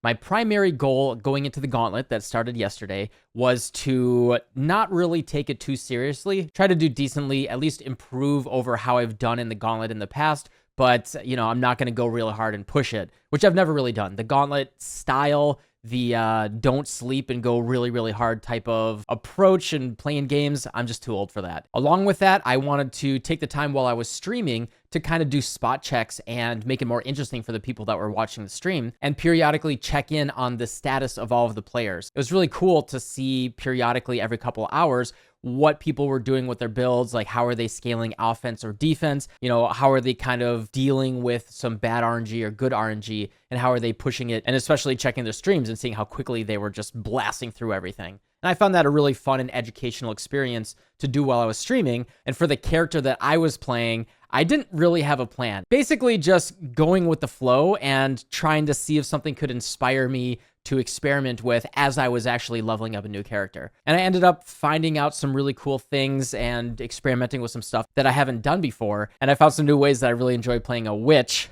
My primary goal going into the Gauntlet that started yesterday was to not really take it too seriously, try to do decently, at least improve over how I've done in the Gauntlet in the past, but, I'm not going to go real hard and push it, which I've never really done. The Gauntlet style, the don't sleep and go really, really hard type of approach and playing games, I'm just too old for that. Along with that, I wanted to take the time while I was streaming to kind of do spot checks and make it more interesting for the people that were watching the stream and periodically check in on the status of all of the players. It was really cool to see periodically every couple of hours what people were doing with their builds, like how are they scaling offense or defense, how are they kind of dealing with some bad RNG or good RNG, and how are they pushing it, and especially checking their streams and seeing how quickly they were just blasting through everything. And I found that a really fun and educational experience to do while I was streaming. And for the character that I was playing, I didn't really have a plan. Basically just going with the flow and trying to see if something could inspire me to experiment with as I was actually leveling up a new character. And I ended up finding out some really cool things and experimenting with some stuff that I haven't done before. And I found some new ways that I really enjoy playing a witch,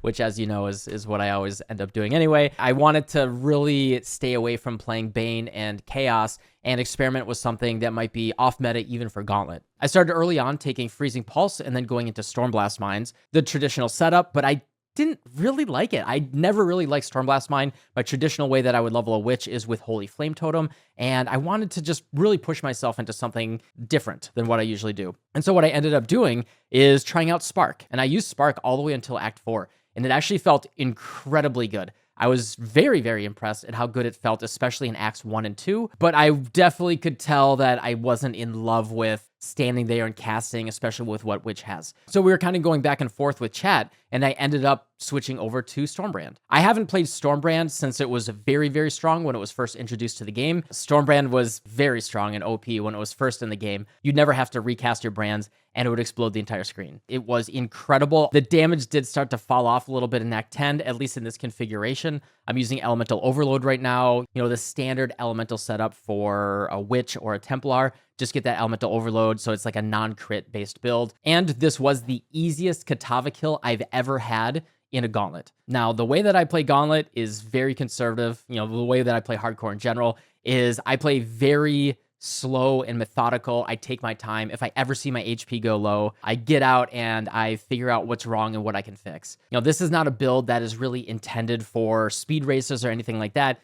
which, as you know, is what I always end up doing anyway. I wanted to really stay away from playing Bane and Chaos and experiment with something that might be off meta even for Gauntlet. I started early on taking Freezing Pulse and then going into Stormblast Mines, the traditional setup, but I didn't really like it. I never really liked Stormblast Mine. My traditional way that I would level a witch is with Holy Flame Totem, and I wanted to just really push myself into something different than what I usually do. And so what I ended up doing is trying out Spark, and I used Spark all the way until Act 4, and it actually felt incredibly good. I was very, very impressed at how good it felt, especially in Acts 1 and 2, but I definitely could tell that I wasn't in love with standing there and casting, especially with what Witch has. So we were kind of going back and forth with chat, and I ended up switching over to Stormbrand. I haven't played Stormbrand since it was very, very strong when it was first introduced to the game. Stormbrand was very strong in OP when it was first in the game. You'd never have to recast your brands, and it would explode the entire screen. It was incredible. The damage did start to fall off a little bit in Act 10, at least in this configuration. I'm using Elemental Overload right now. The standard elemental setup for a Witch or a Templar. Just get that Elemental Overload, so it's like a non-crit based build. And this was the easiest Katava kill I've ever had in a Gauntlet. Now, the way that I play Gauntlet is very conservative. The way that I play hardcore in general is I play very slow and methodical. I take my time. If I ever see my HP go low, I get out and I figure out what's wrong and what I can fix. This is not a build that is really intended for speed races or anything like that.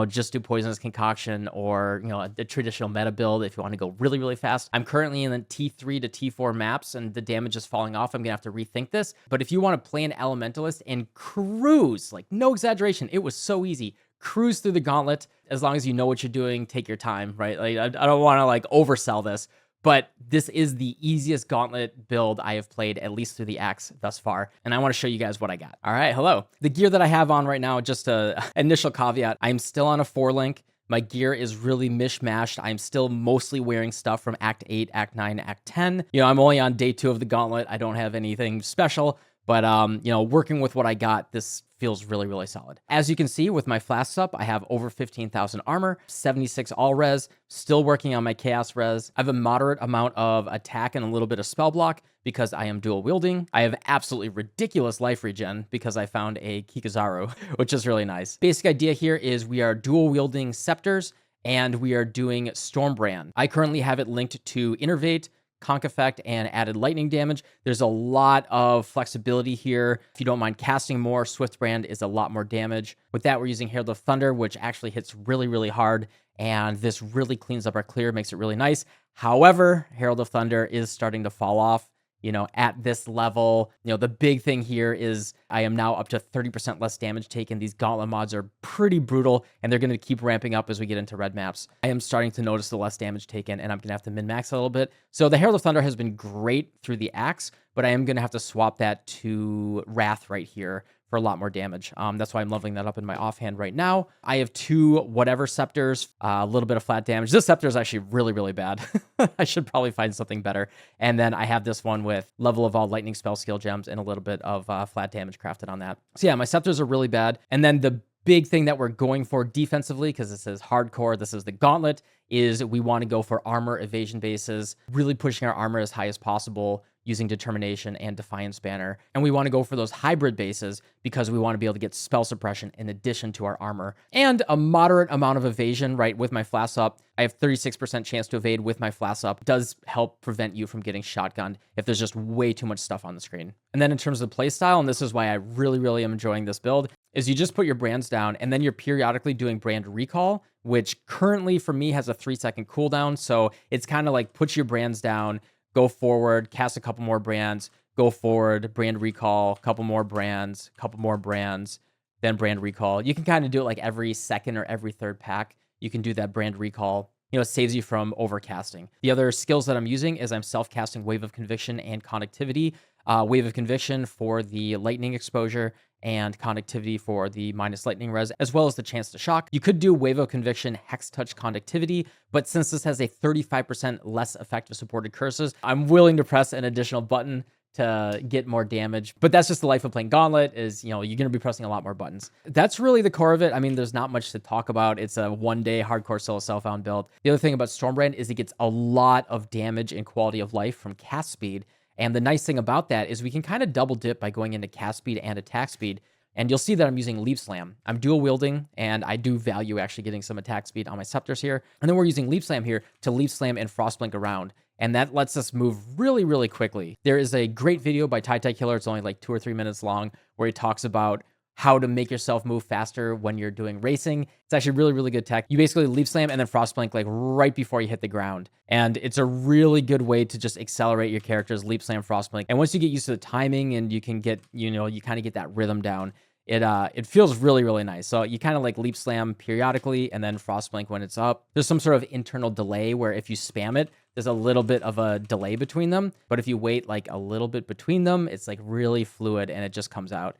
Just do Poisonous Concoction or, the traditional meta build if you want to go really, really fast. I'm currently in the T3 to T4 maps and the damage is falling off. I'm going to have to rethink this. But if you want to play an Elementalist and cruise, like no exaggeration, it was so easy. Cruise through the Gauntlet as long as you know what you're doing, take your time, right? Like I don't want to oversell this, but this is the easiest Gauntlet build I have played, at least through the acts thus far. And I want to show you guys what I got. All right, hello. The gear that I have on right now, just a initial caveat, I'm still on a 4-link. My gear is really mishmashed. I'm still mostly wearing stuff from Act 8, Act 9, Act 10. I'm only on day 2 of the Gauntlet. I don't have anything special, but working with what I got, this feels really, really solid. As you can see with my flasks up, I have over 15,000 armor, 76 all res, still working on my chaos res. I have a moderate amount of attack and a little bit of spell block because I am dual wielding. I have absolutely ridiculous life regen because I found a Kikazaru, which is really nice. Basic idea here is we are dual wielding scepters and we are doing Stormbrand. I currently have it linked to Innervate, Conk Effect, and added lightning damage. There's a lot of flexibility here. If you don't mind casting more, Swiftbrand is a lot more damage. With that, we're using Herald of Thunder, which actually hits really, really hard, and this really cleans up our clear, makes it really nice. However, Herald of Thunder is starting to fall off. At this level, the big thing here is I am now up to 30% less damage taken. These Gauntlet mods are pretty brutal, and they're going to keep ramping up as we get into red maps. I am starting to notice the less damage taken, and I'm going to have to min-max a little bit. So the Herald of Thunder has been great through the axe, but I am going to have to swap that to Wrath right here for a lot more damage. That's why I'm leveling that up in my offhand right now. I have 2 whatever scepters, a little bit of flat damage. This scepter is actually really, really bad. I should probably find something better. And then I have this one with level of all lightning spell skill gems and a little bit of flat damage crafted on that. So yeah, my scepters are really bad. And then the big thing that we're going for defensively, because this is hardcore, this is the Gauntlet, is we want to go for armor evasion bases, really pushing our armor as high as possible, using Determination and Defiance Banner. And we want to go for those hybrid bases because we want to be able to get spell suppression in addition to our armor. And a moderate amount of evasion, right? With my flask up, I have 36% chance to evade with my flask up. Does help prevent you from getting shotgunned if there's just way too much stuff on the screen. And then in terms of playstyle, and this is why I really am enjoying this build, is you just put your brands down and then you're periodically doing brand recall, which currently for me has a 3-second cooldown. So it's kind of like put your brands down, go forward, cast a couple more brands, go forward, brand recall, couple more brands, then brand recall. You can kind of do it like every second or every third pack. You can do that brand recall. You know, it saves you from overcasting. The other skills that I'm using is I'm self-casting Wave of Conviction and Conductivity. Wave of Conviction for the lightning exposure and Conductivity for the minus lightning res, as well as the chance to shock. You could do Wave of Conviction, Hex Touch Conductivity, but since this has a 35% less effective supported curses, I'm willing to press an additional button to get more damage. But that's just the life of playing Gauntlet is, you know, you're going to be pressing a lot more buttons. That's really the core of it. I mean, there's not much to talk about. It's a one-day hardcore solo self-found build. The other thing about Stormbrand is it gets a lot of damage and quality of life from cast speed. And the nice thing about that is we can kind of double dip by going into cast speed and attack speed. And you'll see that I'm using Leap Slam. I'm dual wielding, and I do value actually getting some attack speed on my scepters here. And then we're using Leap Slam here to Leap Slam and Frostblink around. And that lets us move really quickly. There is a great video by Tai Killer. It's only like 2 or 3 minutes long, where he talks about how to make yourself move faster when you're doing racing. It's actually really good tech. You basically Leap Slam and then Frostblink like right before you hit the ground. And it's a really good way to just accelerate your character's Leap Slam, Frostblink. And once you get used to the timing and you can get, you know, you kind of get that rhythm down, it feels really nice. So you kind of like Leap Slam periodically and then Frostblink when it's up. There's some sort of internal delay where if you spam it, there's a little bit of a delay between them. But if you wait like a little bit between them, it's like really fluid and it just comes out.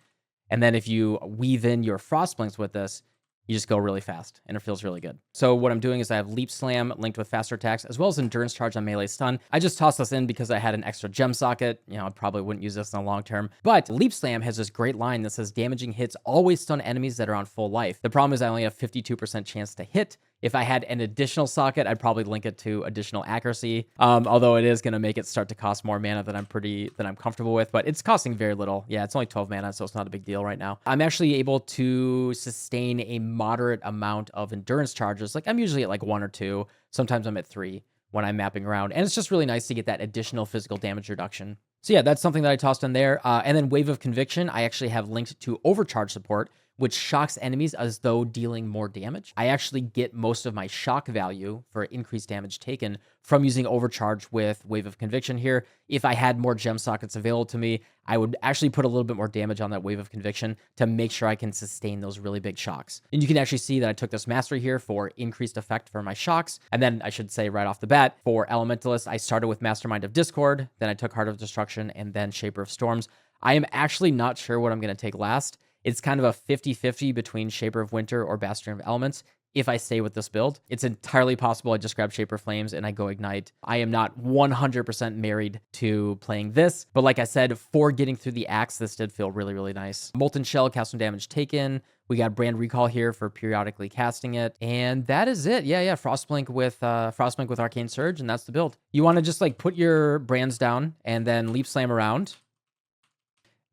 And then if you weave in your Frostblinks with this, you just go really fast, and it feels really good. So what I'm doing is I have Leap Slam linked with faster attacks, as well as Endurance Charge on melee stun. I just tossed this in because I had an extra gem socket. You know, I probably wouldn't use this in the long term. But Leap Slam has this great line that says, damaging hits always stun enemies that are on full life. The problem is I only have 52% chance to hit. If I had an additional socket, I'd probably link it to additional accuracy. Although it is going to make it start to cost more mana than I'm comfortable with, but it's costing very little. Yeah, it's only 12 mana, so it's not a big deal right now. I'm actually able to sustain a moderate amount of endurance charges. Like I'm usually at like 1 or 2. Sometimes I'm at 3 when I'm mapping around. And it's just really nice to get that additional physical damage reduction. So yeah, that's something that I tossed in there. And then Wave of Conviction, I actually have linked to overcharge support, which shocks enemies as though dealing more damage. I actually get most of my shock value for increased damage taken from using overcharge with Wave of Conviction here. If I had more gem sockets available to me, I would actually put a little bit more damage on that Wave of Conviction to make sure I can sustain those really big shocks. And you can actually see that I took this mastery here for increased effect for my shocks. And then I should say right off the bat, for Elementalist, I started with Mastermind of Discord, then I took Heart of Destruction, and then Shaper of Storms. I am actually not sure what I'm going to take last. It's kind of a 50-50 between Shaper of Winter or Bastion of Elements if I stay with this build. It's entirely possible I just grab Shaper Flames and I go Ignite. I am not 100% married to playing this, but like I said, for getting through the axe, this did feel really nice. Molten Shell, cast some damage taken. We got Brand Recall here for periodically casting it. And that is it. Yeah, Frostblink with Arcane Surge, and that's the build. You want to just like put your brands down and then Leap Slam around.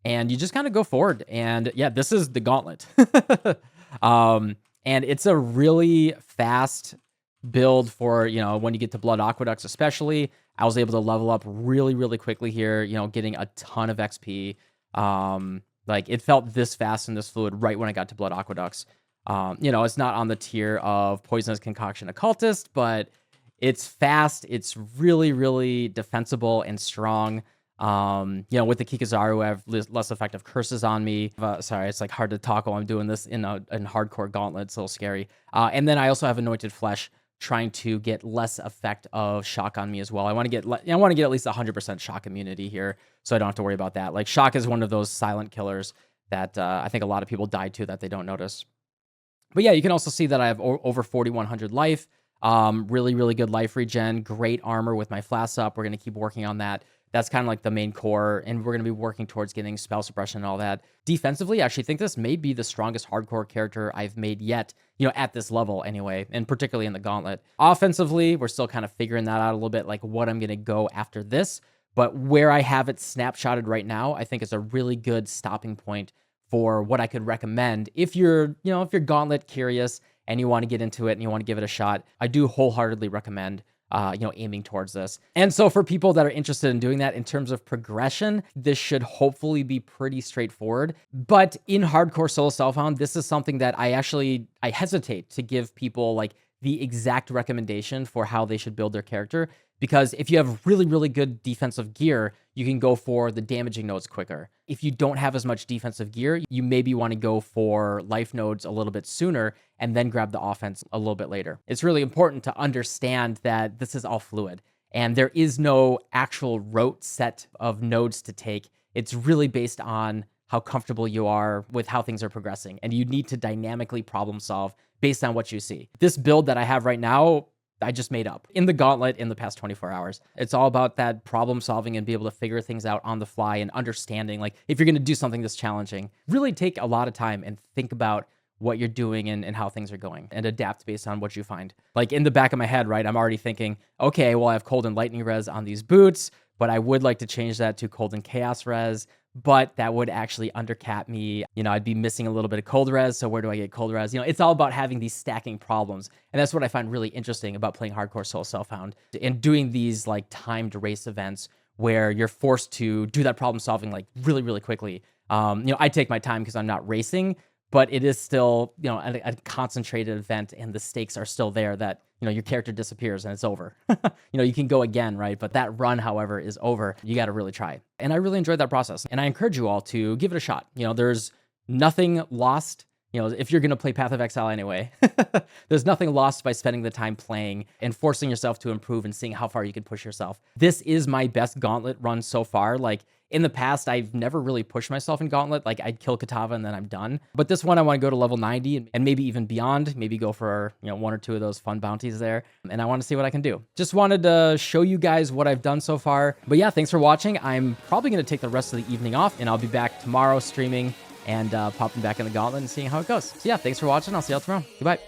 And you just kind of go forward. And yeah, this is the Gauntlet. And it's a really fast build for, you know, when you get to Blood Aqueducts especially. I was able to level up really quickly here, you know, getting a ton of XP. Like, it felt this fast and this fluid right when I got to Blood Aqueducts. You know, it's not on the tier of Poisonous Concoction Occultist, but it's fast. It's really defensible and strong. You know, with the Kikazaru, I have less effective curses on me. Sorry, it's like hard to talk while I'm doing this in hardcore Gauntlet. It's a little scary. And then I also have Anointed Flesh, trying to get less effect of shock on me as well. I want to get at least 100% shock immunity here, so I don't have to worry about that. Like, shock is one of those silent killers that I think a lot of people die to that they don't notice. But yeah, you can also see that I have over 4,100 life. Really good life regen. Great armor with my flasks up. We're going to keep working on that. That's kind of like the main core, and we're going to be working towards getting spell suppression and all that. Defensively, I actually think this may be the strongest hardcore character I've made yet, you know, at this level anyway, and particularly in the Gauntlet. Offensively, we're still kind of figuring that out a little bit, like what I'm going to go after this. But where I have it snapshotted right now, I think is a really good stopping point for what I could recommend if you're, if you're Gauntlet curious and you want to get into it and you want to give it a shot. I do wholeheartedly recommend aiming towards this. And so for people that are interested in doing that in terms of progression, this should hopefully be pretty straightforward. But in hardcore solo self-found, this is something that I hesitate to give people like the exact recommendation for how they should build their character. Because if you have really, really good defensive gear, you can go for the damaging nodes quicker. If you don't have as much defensive gear, you maybe want to go for life nodes a little bit sooner and then grab the offense a little bit later. It's really important to understand that this is all fluid and there is no actual rote set of nodes to take. It's really based on how comfortable you are with how things are progressing, and you need to dynamically problem solve based on what you see. This build that I have right now, I just made up in the Gauntlet in the past 24 hours. It's all about that problem solving and be able to figure things out on the fly and understanding, like if you're going to do something this challenging, really take a lot of time and think about what you're doing and how things are going and adapt based on what you find. Like in the back of my head, right, I'm already thinking, okay, well, I have cold and lightning res on these boots, but I would like to change that to cold and chaos res. But that would actually undercap me. I'd be missing a little bit of cold res. So where do I get cold res? It's all about having these stacking problems. And that's what I find really interesting about playing hardcore solo self-found and doing these like timed race events where you're forced to do that problem solving like really, really quickly. I take my time because I'm not racing, but it is still, a concentrated event and the stakes are still there that, your character disappears and it's over. You can go again, right? But that run, however, is over. You got to really try it. And I really enjoyed that process. And I encourage you all to give it a shot. There's nothing lost. If you're going to play Path of Exile anyway, there's nothing lost by spending the time playing and forcing yourself to improve and seeing how far you can push yourself. This is my best Gauntlet run so far. Like, in the past, I've never really pushed myself in Gauntlet. Like, I'd kill Katava and then I'm done. But this one, I want to go to level 90 and maybe even beyond. Maybe go for, one or two of those fun bounties there. And I want to see what I can do. Just wanted to show you guys what I've done so far. But yeah, thanks for watching. I'm probably going to take the rest of the evening off, and I'll be back tomorrow streaming and popping back in the Gauntlet and seeing how it goes. So yeah, thanks for watching. I'll see y'all tomorrow. Goodbye.